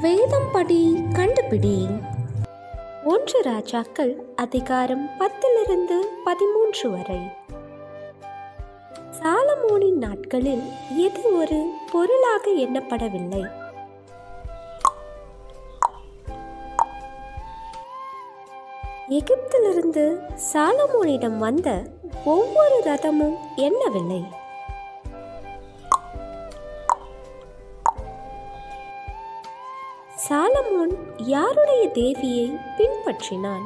வேதம் படி கண்டுபிடி. 1 ராஜாக்கள் அதிகாரம் 10-13 வரை. சாலமோனின் நாட்களில் எது ஒரு பொருளாக எண்ணப்படவில்லை. எகிப்திலிருந்து சாலமோனிடம் வந்த ஒவ்வொரு ரதமும் எண்ணவில்லை. சாலமோன் யாருடைய தேவியை பின்பற்றினான்?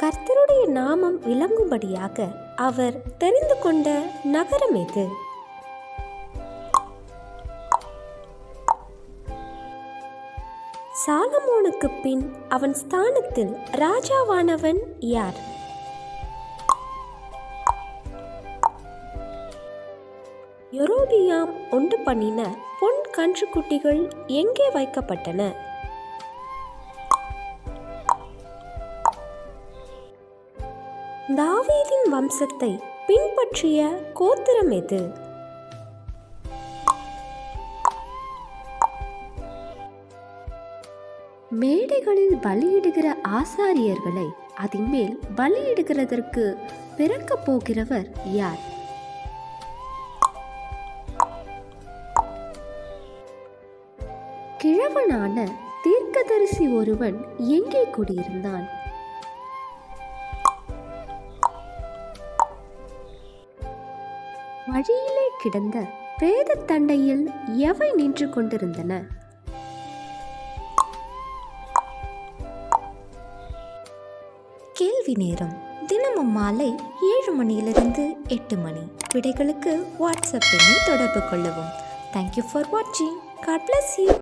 கர்த்தருடைய நாமம் விளங்கும்படியாக அவர் தெரிந்து கொண்ட நகரம் எது? சாலமோனுக்கு பின் அவன் ஸ்தானத்தில் ராஜாவானவன் யார்? யெரொபெயாம் உண்டு பண்ணின பொன் கன்றுக்குட்டிகள் எங்கே வைக்கப்பட்டன? தாவீதின் வம்சத்தை பின்பற்றிய கோத்திரம் எது? மேடைகளில் பலியிடுகிற ஆசாரியர்களை அதன் மேல் பலியிடுகிறதற்கு பிறக்கப் போகிறவர் யார்? கிழவனான தீர்க்கதரிசி ஒருவன் எங்கே குடியிருந்தான்? வழியிலே கிடந்த பிரேத தண்டையில் எவை நின்று கொண்டிருந்தன? கேள்வி நேரம் தினமும் மாலை 7 மணியிலிருந்து 8 மணி. விடைகளுக்கு வாட்ஸ்அப் எண்ணை தொடர்பு கொள்ளவும். தேங்க்யூ ஃபார் வாட்சிங். God bless you.